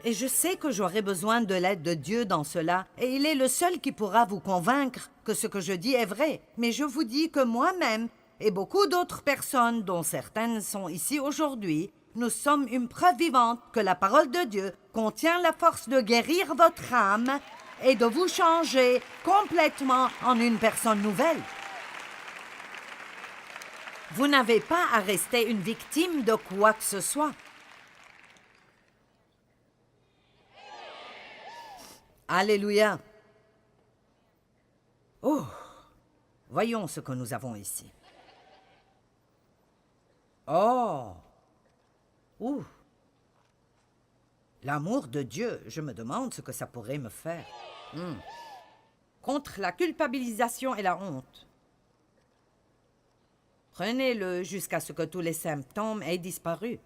Et je sais que j'aurai besoin de l'aide de Dieu dans cela, et il est le seul qui pourra vous convaincre que ce que je dis est vrai. Mais je vous dis que moi-même, et beaucoup d'autres personnes, dont certaines sont ici aujourd'hui, nous sommes une preuve vivante que la parole de Dieu contient la force de guérir votre âme et de vous changer complètement en une personne nouvelle. Vous n'avez pas à rester une victime de quoi que ce soit. Alléluia. Oh, voyons ce que nous avons ici. Oh, ouh. L'amour de Dieu, je me demande ce que ça pourrait me faire. Contre la culpabilisation et la honte. Prenez-le jusqu'à ce que tous les symptômes aient disparu.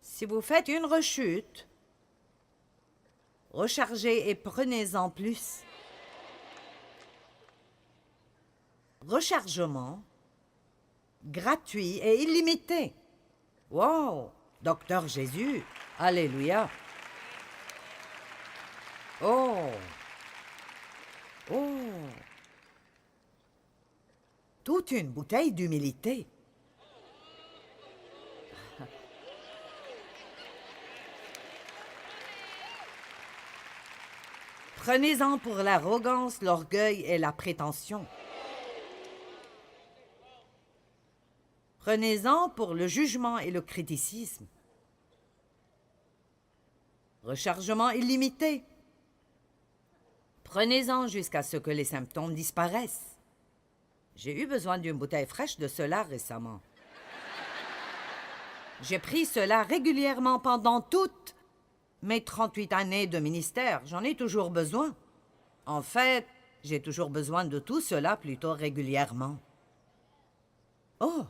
Si vous faites une rechute, rechargez et prenez-en plus. Rechargement gratuit et illimité. Wow! Docteur Jésus, alléluia. Oh! Oh! Toute une bouteille d'humilité. Prenez-en pour l'arrogance, l'orgueil et la prétention. Prenez-en pour le jugement et le criticisme. Rechargement illimité. Prenez-en jusqu'à ce que les symptômes disparaissent. J'ai eu besoin d'une bouteille fraîche de cela récemment. J'ai pris cela régulièrement pendant toutes mes 38 années de ministère. J'en ai toujours besoin. En fait, j'ai toujours besoin de tout cela plutôt régulièrement. Oh!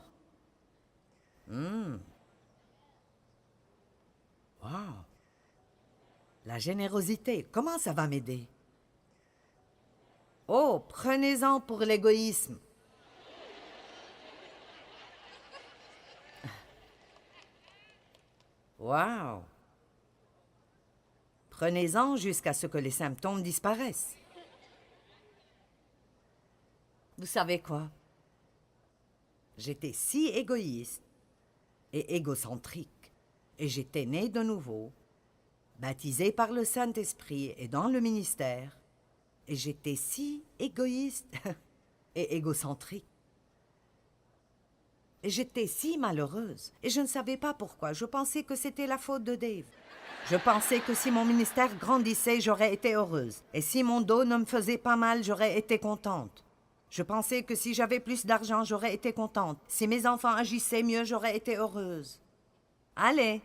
Wow! La générosité, comment ça va m'aider? Oh, prenez-en pour l'égoïsme. Wow! Prenez-en jusqu'à ce que les symptômes disparaissent. Vous savez quoi? J'étais si égoïste et égocentrique, et j'étais né de nouveau, baptisé par le Saint-Esprit et dans le ministère, et j'étais si égoïste et égocentrique. Et j'étais si malheureuse, et je ne savais pas pourquoi. Je pensais que c'était la faute de Dave. Je pensais que si mon ministère grandissait, j'aurais été heureuse. Et si mon dos ne me faisait pas mal, j'aurais été contente. Je pensais que si j'avais plus d'argent, j'aurais été contente. Si mes enfants agissaient mieux, j'aurais été heureuse. Allez!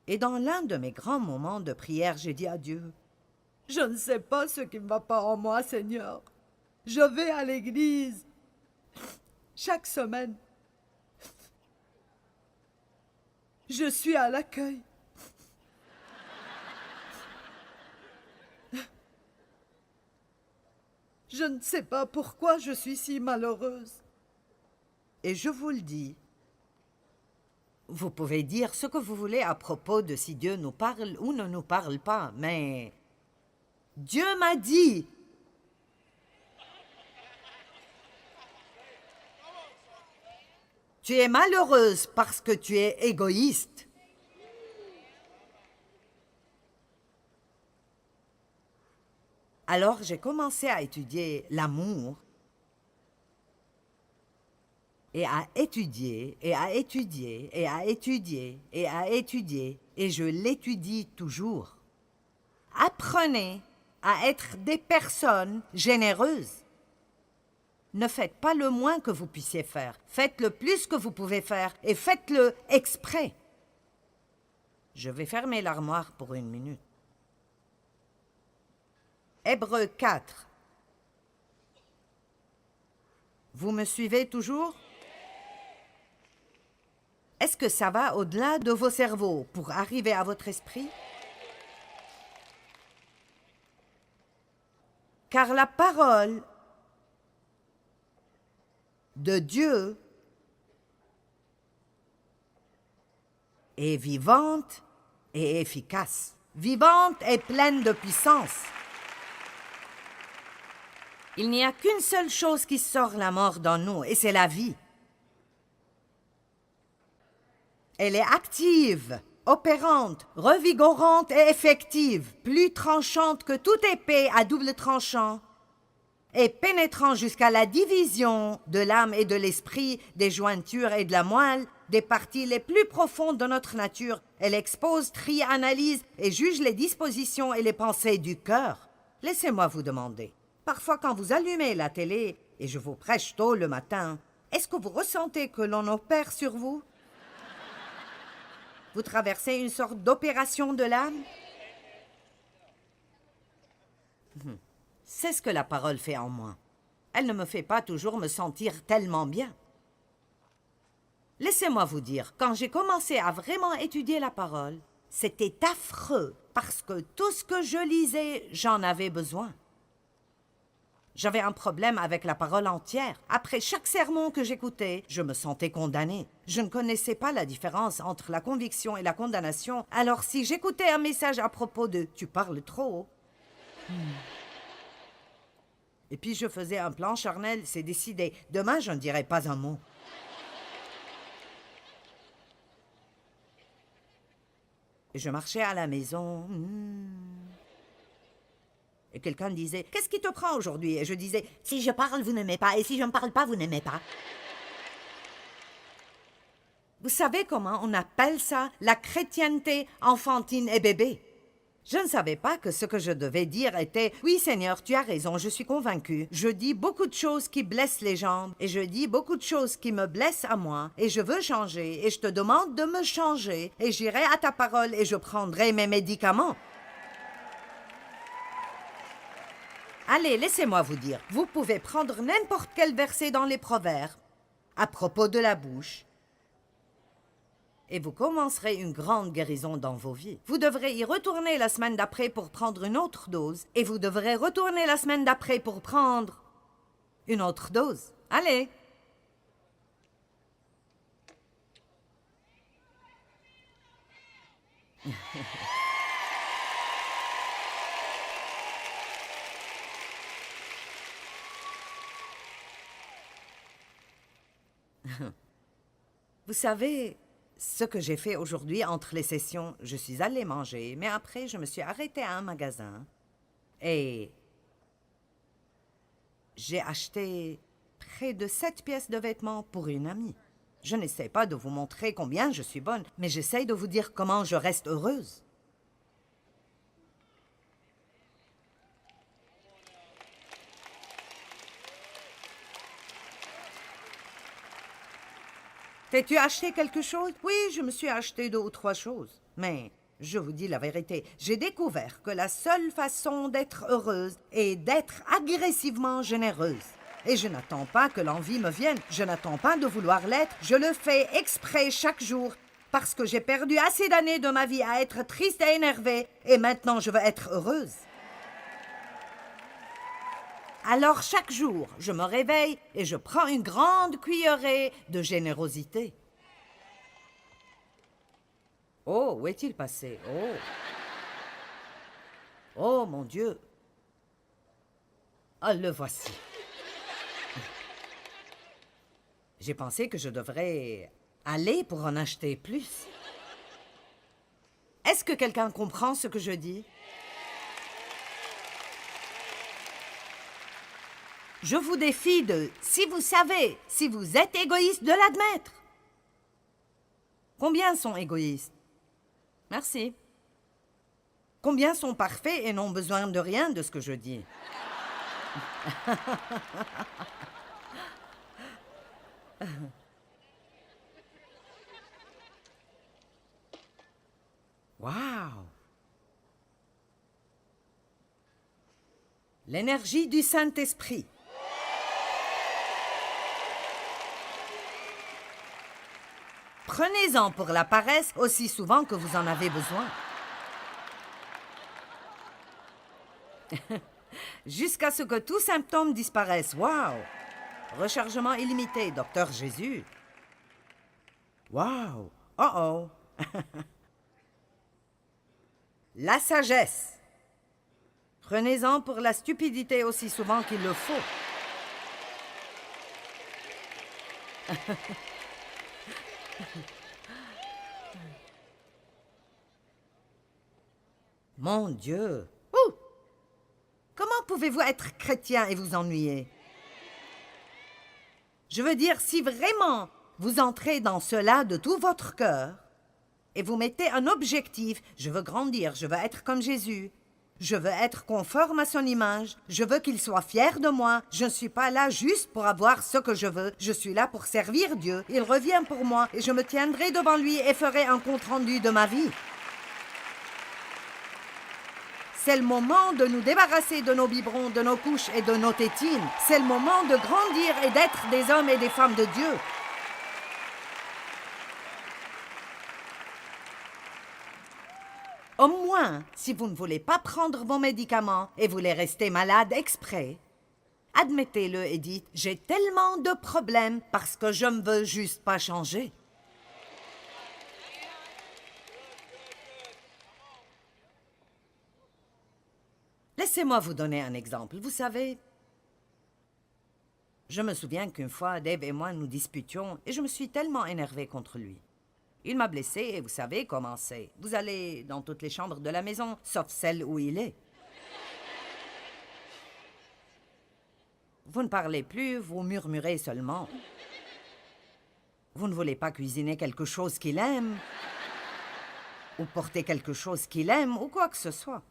Et dans l'un de mes grands moments de prière, j'ai dit à Dieu, « Je ne sais pas ce qui ne va pas en moi, Seigneur. Je vais à l'église chaque semaine. Je suis à l'accueil. Je ne sais pas pourquoi je suis si malheureuse. Et je vous le dis, vous pouvez dire ce que vous voulez à propos de si Dieu nous parle ou ne nous parle pas, mais Dieu m'a dit, tu es malheureuse parce que tu es égoïste. Alors j'ai commencé à étudier l'amour et à étudier, et à étudier, et à étudier, et à étudier, et je l'étudie toujours. Apprenez à être des personnes généreuses. Ne faites pas le moins que vous puissiez faire. Faites le plus que vous pouvez faire, et faites-le exprès. Je vais fermer l'armoire pour 1 minute. Hébreux 4. Vous me suivez toujours? Est-ce que ça va au-delà de vos cerveaux pour arriver à votre esprit? Car la parole de Dieu est vivante et efficace. Vivante et pleine de puissance. Il n'y a qu'une seule chose qui sort la mort dans nous, et c'est la vie. Elle est active, opérante, revigorante et effective, plus tranchante que toute épée à double tranchant, et pénétrant jusqu'à la division de l'âme et de l'esprit, des jointures et de la moelle, des parties les plus profondes de notre nature. Elle expose, trie, analyse et juge les dispositions et les pensées du cœur. Laissez-moi vous demander, parfois quand vous allumez la télé, et je vous prêche tôt le matin, est-ce que vous ressentez que l'on opère sur vous? Vous traversez une sorte d'opération de l'âme? C'est ce que la parole fait en moi. Elle ne me fait pas toujours me sentir tellement bien. Laissez-moi vous dire, quand j'ai commencé à vraiment étudier la parole, c'était affreux, parce que tout ce que je lisais, j'en avais besoin. J'avais un problème avec la parole entière. Après chaque sermon que j'écoutais, je me sentais condamnée. Je ne connaissais pas la différence entre la conviction et la condamnation. Alors si j'écoutais un message à propos de « tu parles trop », et puis je faisais un plan charnel, c'est décidé. Demain, je ne dirai pas un mot. Et je marchais à la maison. Et quelqu'un me disait « Qu'est-ce qui te prend aujourd'hui ?» Et je disais « Si je parle, vous n'aimez pas. Et si je ne parle pas, vous n'aimez pas. » Vous savez comment on appelle ça la chrétienté enfantine et bébé? Je ne savais pas que ce que je devais dire était « Oui, Seigneur, tu as raison, je suis convaincu. Je dis beaucoup de choses qui blessent les gens, et je dis beaucoup de choses qui me blessent à moi, et je veux changer, et je te demande de me changer, et j'irai à ta parole, et je prendrai mes médicaments. » Allez, laissez-moi vous dire, vous pouvez prendre n'importe quel verset dans les Proverbes, à propos de la bouche, et vous commencerez une grande guérison dans vos vies. Vous devrez y retourner la semaine d'après pour prendre une autre dose, et vous devrez retourner la semaine d'après pour prendre une autre dose. Allez! Vous savez, ce que j'ai fait aujourd'hui entre les sessions, je suis allée manger, mais après, je me suis arrêtée à un magasin et j'ai acheté près de 7 pièces de vêtements pour une amie. Je n'essaie pas de vous montrer combien je suis bonne, mais j'essaie de vous dire comment je reste heureuse. T'es-tu acheté quelque chose? Oui, je me suis acheté 2 ou 3 choses. Mais je vous dis la vérité, j'ai découvert que la seule façon d'être heureuse est d'être agressivement généreuse. Et je n'attends pas que l'envie me vienne, je n'attends pas de vouloir l'être, je le fais exprès chaque jour, parce que j'ai perdu assez d'années de ma vie à être triste et énervée, et maintenant je veux être heureuse. Alors chaque jour, je me réveille et je prends une grande cuillerée de générosité. Oh, où est-il passé? Oh! Oh, mon Dieu! Ah, le voici. J'ai pensé que je devrais aller pour en acheter plus. Est-ce que quelqu'un comprend ce que je dis? Je vous défie de, si vous savez, si vous êtes égoïste, de l'admettre. Combien sont égoïstes? Merci. Combien sont parfaits et n'ont besoin de rien de ce que je dis? Waouh! L'énergie du Saint-Esprit. Prenez-en pour la paresse aussi souvent que vous en avez besoin. Jusqu'à ce que tout symptôme disparaisse. Waouh! Rechargement illimité, Docteur Jésus. Waouh! Oh oh! La sagesse. Prenez-en pour la stupidité aussi souvent qu'il le faut. Mon Dieu! Ouh! Comment pouvez-vous être chrétien et vous ennuyer? Je veux dire, si vraiment vous entrez dans cela de tout votre cœur et vous mettez un objectif, je veux grandir, je veux être comme Jésus, je veux être conforme à son image, je veux qu'il soit fier de moi, je ne suis pas là juste pour avoir ce que je veux, je suis là pour servir Dieu, il revient pour moi et je me tiendrai devant lui et ferai un compte-rendu de ma vie. C'est le moment de nous débarrasser de nos biberons, de nos couches et de nos tétines. C'est le moment de grandir et d'être des hommes et des femmes de Dieu. Au moins, si vous ne voulez pas prendre vos médicaments et voulez rester malade exprès, admettez-le et dites « J'ai tellement de problèmes parce que je ne veux juste pas changer. » Laissez-moi vous donner un exemple. Vous savez, je me souviens qu'une fois, Dave et moi nous disputions et je me suis tellement énervée contre lui. Il m'a blessée et vous savez comment c'est. Vous allez dans toutes les chambres de la maison, sauf celle où il est. Vous ne parlez plus, vous murmurez seulement. Vous ne voulez pas cuisiner quelque chose qu'il aime, ou porter quelque chose qu'il aime, ou quoi que ce soit.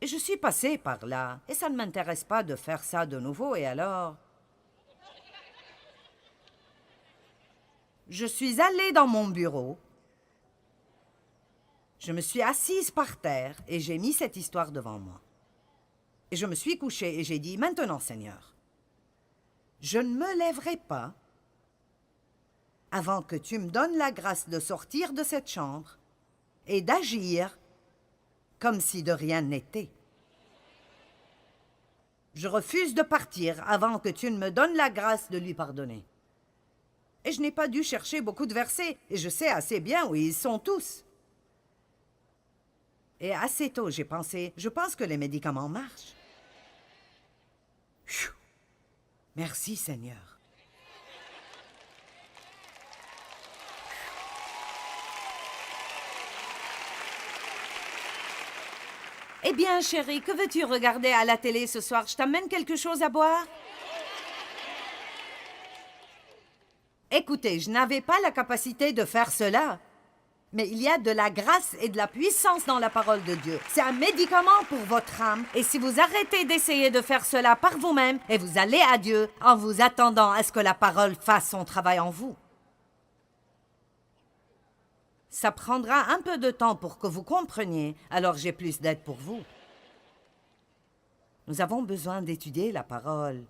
Et je suis passée par là, et ça ne m'intéresse pas de faire ça de nouveau, et alors... Je suis allée dans mon bureau, je me suis assise par terre, et j'ai mis cette histoire devant moi. Et je me suis couchée, et j'ai dit, « Maintenant, Seigneur, je ne me lèverai pas avant que tu me donnes la grâce de sortir de cette chambre et d'agir comme si de rien n'était. Je refuse de partir avant que tu ne me donnes la grâce de lui pardonner. » Et je n'ai pas dû chercher beaucoup de versets, et je sais assez bien où ils sont tous. Et assez tôt, j'ai pensé, je pense que les médicaments marchent. Pfiou. Merci, Seigneur. Eh bien, chérie, que veux-tu regarder à la télé ce soir? Je t'amène quelque chose à boire? Écoutez, je n'avais pas la capacité de faire cela. Mais il y a de la grâce et de la puissance dans la parole de Dieu. C'est un médicament pour votre âme. Et si vous arrêtez d'essayer de faire cela par vous-même, et vous allez à Dieu en vous attendant à ce que la parole fasse son travail en vous. Ça prendra un peu de temps pour que vous compreniez, alors j'ai plus d'aide pour vous. Nous avons besoin d'étudier la parole,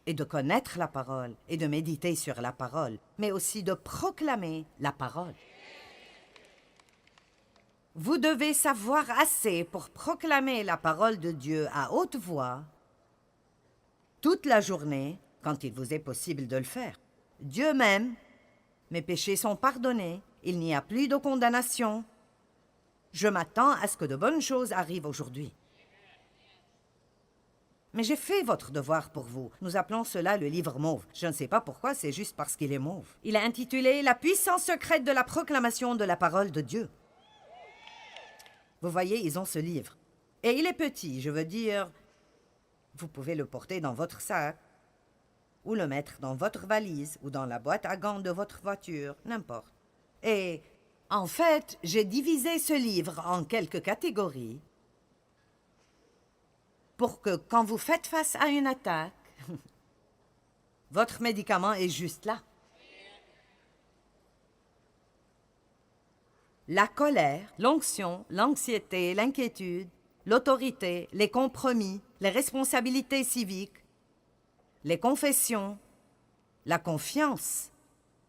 et de connaître la parole, et de méditer sur la parole, mais aussi de proclamer la parole. Vous devez savoir assez pour proclamer la parole de Dieu à haute voix, toute la journée, quand il vous est possible de le faire. Dieu m'aime, mes péchés sont pardonnés, il n'y a plus de condamnation. Je m'attends à ce que de bonnes choses arrivent aujourd'hui. Mais j'ai fait votre devoir pour vous. Nous appelons cela le livre mauve. Je ne sais pas pourquoi, c'est juste parce qu'il est mauve. Il est intitulé « La puissance secrète de la proclamation de la parole de Dieu ». Vous voyez, ils ont ce livre. Et il est petit, je veux dire, vous pouvez le porter dans votre sac, ou le mettre dans votre valise, ou dans la boîte à gants de votre voiture, n'importe. Et, en fait, j'ai divisé ce livre en quelques catégories pour que, quand vous faites face à une attaque, votre médicament est juste là. La colère, l'onction, l'anxiété, l'inquiétude, l'autorité, les compromis, les responsabilités civiques, les confessions, la confiance.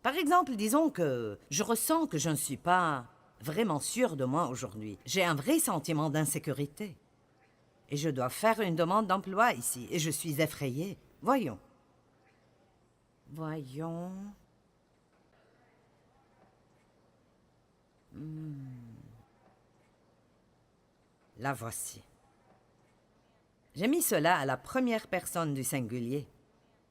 Par exemple, disons que je ressens que je ne suis pas vraiment sûre de moi aujourd'hui. J'ai un vrai sentiment d'insécurité. Et je dois faire une demande d'emploi ici, et je suis effrayée. Voyons. La voici. J'ai mis cela à la première personne du singulier.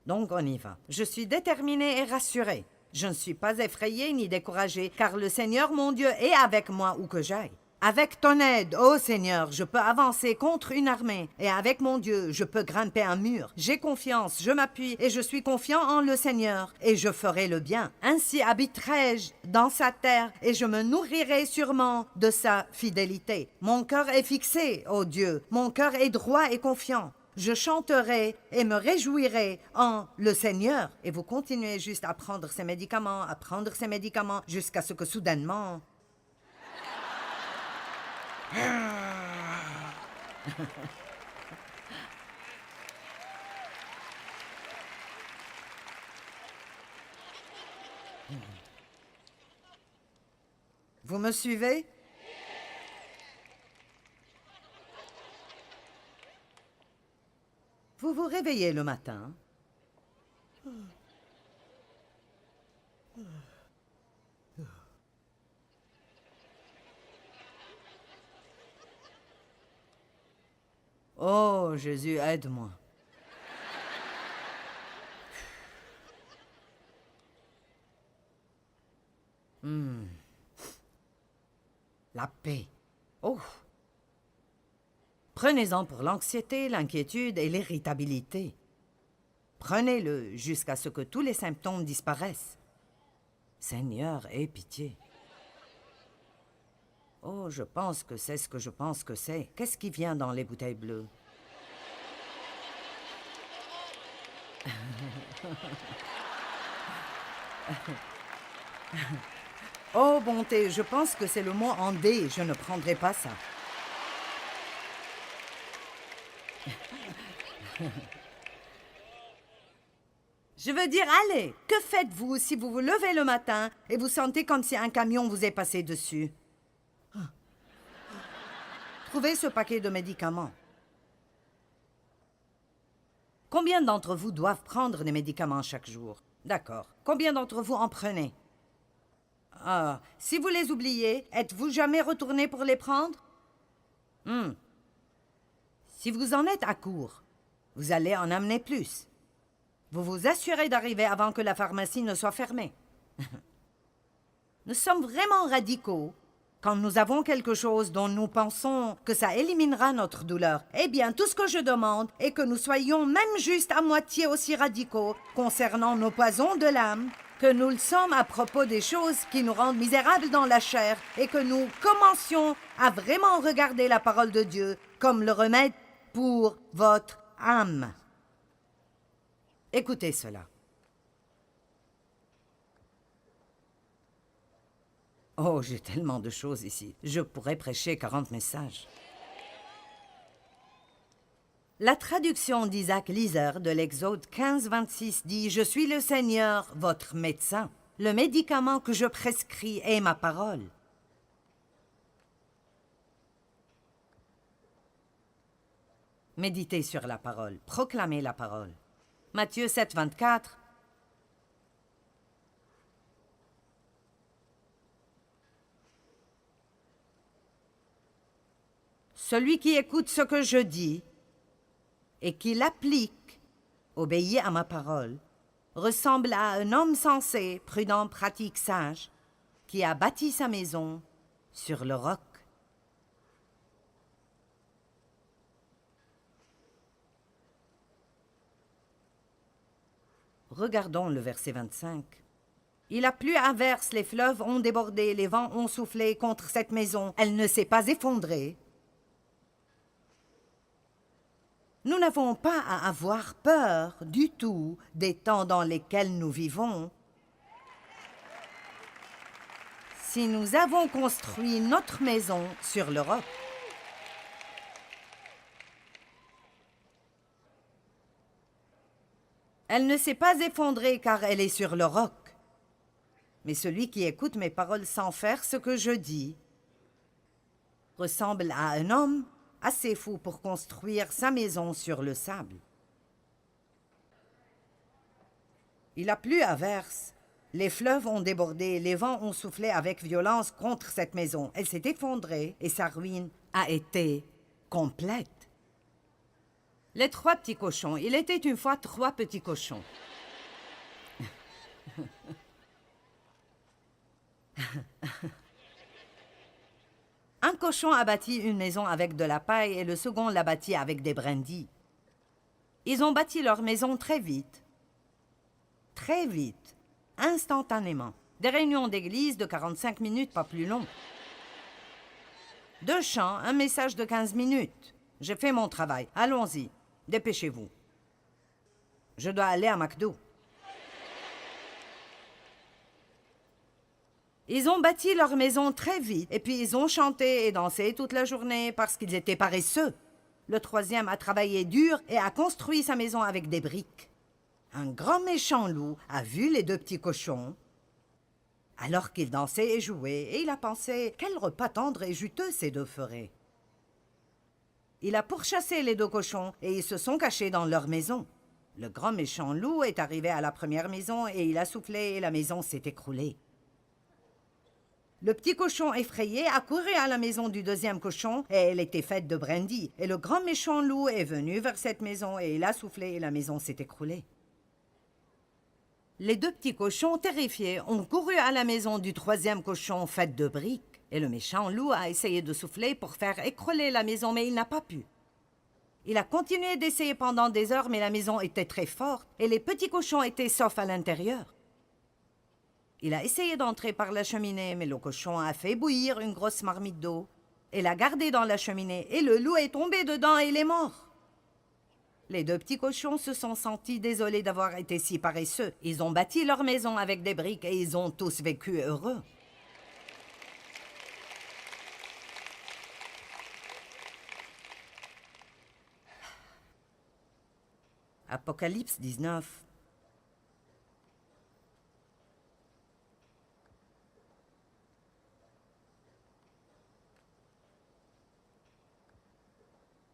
Donc on y va. Je suis déterminée et rassurée. Je ne suis pas effrayée ni découragée, car le Seigneur mon Dieu est avec moi où que j'aille. Avec ton aide, ô Seigneur, je peux avancer contre une armée, et avec mon Dieu, je peux grimper un mur. J'ai confiance, je m'appuie, et je suis confiant en le Seigneur, et je ferai le bien. Ainsi habiterai-je dans sa terre, et je me nourrirai sûrement de sa fidélité. Mon cœur est fixé, ô Dieu, mon cœur est droit et confiant. Je chanterai et me réjouirai en le Seigneur. Et vous continuez juste à prendre ces médicaments, jusqu'à ce que soudainement... Vous me suivez? Vous vous réveillez le matin. Oh, Jésus, aide-moi. La paix. Oh! Prenez-en pour l'anxiété, l'inquiétude et l'irritabilité. Prenez-le jusqu'à ce que tous les symptômes disparaissent. Seigneur, aie pitié. Oh, je pense que c'est ce que je pense que c'est. Qu'est-ce qui vient dans les bouteilles bleues? Oh, bonté, je pense que c'est le mot en D. Je ne prendrai pas ça. Je veux dire, allez, que faites-vous si vous vous levez le matin et vous sentez comme si un camion vous est passé dessus? Trouvez ce paquet de médicaments. Combien d'entre vous doivent prendre des médicaments chaque jour? D'accord. Combien d'entre vous en prenez? Ah, si vous les oubliez, êtes-vous jamais retourné pour les prendre? Si vous en êtes à court, vous allez en amener plus. Vous vous assurez d'arriver avant que la pharmacie ne soit fermée. Nous sommes vraiment radicaux quand nous avons quelque chose dont nous pensons que ça éliminera notre douleur. Eh bien, tout ce que je demande est que nous soyons même juste à moitié aussi radicaux concernant nos poisons de l'âme que nous le sommes à propos des choses qui nous rendent misérables dans la chair et que nous commencions à vraiment regarder la parole de Dieu comme le remède pour votre âme. Écoutez cela. Oh, j'ai tellement de choses ici. Je pourrais prêcher 40 messages. La traduction d'Isaac Lizer de l'Exode 15-26 dit « Je suis le Seigneur, votre médecin. Le médicament que je prescris est ma parole. » Méditez sur la parole, proclamez la parole. Matthieu 7-24. Celui qui écoute ce que je dis et qui l'applique, obéit à ma parole, ressemble à un homme sensé, prudent, pratique, sage, qui a bâti sa maison sur le roc. Regardons le verset 25. Il a plu à verse, les fleuves ont débordé, les vents ont soufflé contre cette maison. Elle ne s'est pas effondrée. Nous n'avons pas à avoir peur du tout des temps dans lesquels nous vivons. Si nous avons construit notre maison sur le roc. Elle ne s'est pas effondrée car elle est sur le roc. Mais celui qui écoute mes paroles sans faire ce que je dis ressemble à un homme assez fou pour construire sa maison sur le sable. Il a plu à verse, Les fleuves ont débordé, les vents ont soufflé avec violence contre cette maison. Elle s'est effondrée et sa ruine a été complète. Les 3 petits cochons. Il était une fois 3 petits cochons. Un cochon a bâti une maison avec de la paille et le second l'a bâtie avec des brindilles. Ils ont bâti leur maison très vite. Très vite. Instantanément. Des réunions d'église de 45 minutes, pas plus long. 2 chants, un message de 15 minutes. J'ai fait mon travail. Allons-y. Dépêchez-vous. Je dois aller à McDo. Ils ont bâti leur maison très vite, et puis ils ont chanté et dansé toute la journée parce qu'ils étaient paresseux. Le 3e a travaillé dur et a construit sa maison avec des briques. Un grand méchant loup a vu les 2 petits cochons alors qu'ils dansaient et jouaient, et il a pensé « Quel repas tendre et juteux ces 2 feraient !» Il a pourchassé les 2 cochons et ils se sont cachés dans leur maison. Le grand méchant loup est arrivé à la première maison et il a soufflé et la maison s'est écroulée. Le petit cochon effrayé a couru à la maison du 2e cochon et elle était faite de brindilles. Et le grand méchant loup est venu vers cette maison et il a soufflé et la maison s'est écroulée. Les 2 petits cochons, terrifiés, ont couru à la maison du 3e cochon faite de briques. Et le méchant loup a essayé de souffler pour faire écrouler la maison, mais il n'a pas pu. Il a continué d'essayer pendant des heures, mais la maison était très forte et les petits cochons étaient saufs à l'intérieur. Il a essayé d'entrer par la cheminée, mais le cochon a fait bouillir une grosse marmite d'eau et l'a gardée dans la cheminée, et le loup est tombé dedans et il est mort. Les 2 petits cochons se sont sentis désolés d'avoir été si paresseux. Ils ont bâti leur maison avec des briques et ils ont tous vécu heureux. Apocalypse 19.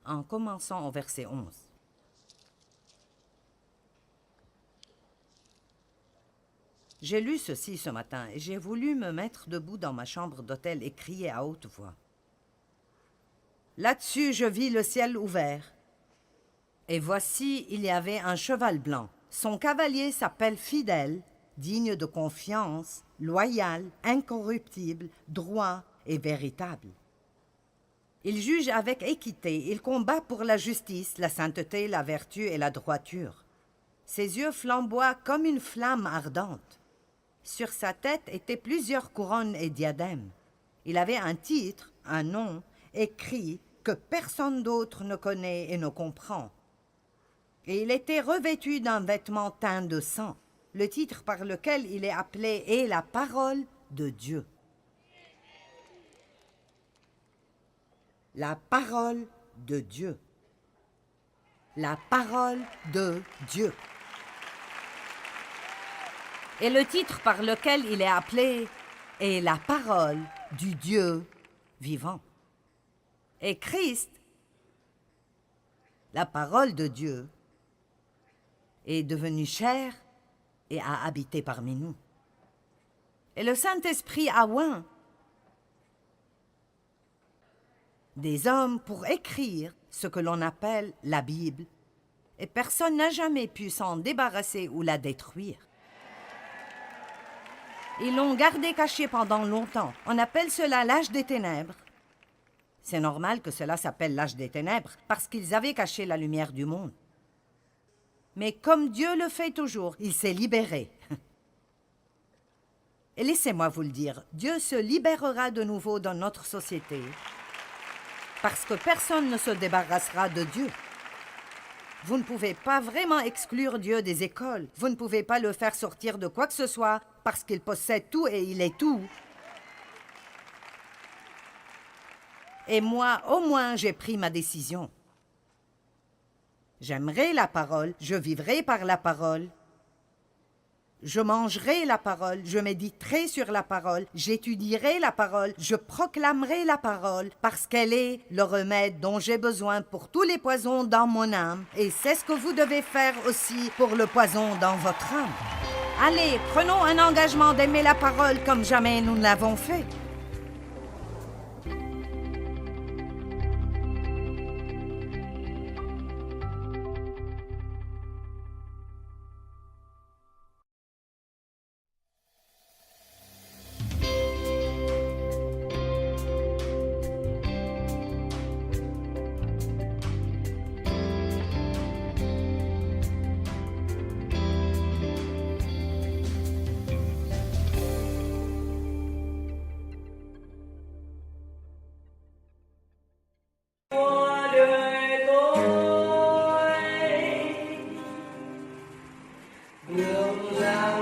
En commençant au verset 11. J'ai lu ceci ce matin et j'ai voulu me mettre debout dans ma chambre d'hôtel et crier à haute voix. Là-dessus, je vis le ciel ouvert. Et voici, il y avait un cheval blanc. Son cavalier s'appelle Fidèle, digne de confiance, loyal, incorruptible, droit et véritable. Il juge avec équité, il combat pour la justice, la sainteté, la vertu et la droiture. Ses yeux flamboient comme une flamme ardente. Sur sa tête étaient plusieurs couronnes et diadèmes. Il avait un titre, un nom, écrit que personne d'autre ne connaît et ne comprend. Et il était revêtu d'un vêtement teint de sang. Le titre par lequel il est appelé est la parole de Dieu. La parole de Dieu. La parole de Dieu. Et le titre par lequel il est appelé est la parole du Dieu vivant. Et Christ, la parole de Dieu, est devenu chair et a habité parmi nous. Et le Saint-Esprit a oint des hommes pour écrire ce que l'on appelle la Bible, et personne n'a jamais pu s'en débarrasser ou la détruire. Ils l'ont gardée cachée pendant longtemps. On appelle cela l'âge des ténèbres. C'est normal que cela s'appelle l'âge des ténèbres, parce qu'ils avaient caché la lumière du monde. Mais comme Dieu le fait toujours, il s'est libéré. Et laissez-moi vous le dire, Dieu se libérera de nouveau dans notre société, parce que personne ne se débarrassera de Dieu. Vous ne pouvez pas vraiment exclure Dieu des écoles. Vous ne pouvez pas le faire sortir de quoi que ce soit, parce qu'il possède tout et il est tout. Et moi, au moins, j'ai pris ma décision. J'aimerai la parole, je vivrai par la parole. Je mangerai la parole, je méditerai sur la parole, j'étudierai la parole, je proclamerai la parole, parce qu'elle est le remède dont j'ai besoin pour tous les poisons dans mon âme. Et c'est ce que vous devez faire aussi pour le poison dans votre âme. Allez, prenons un engagement d'aimer la parole comme jamais nous ne l'avons fait. Đường nào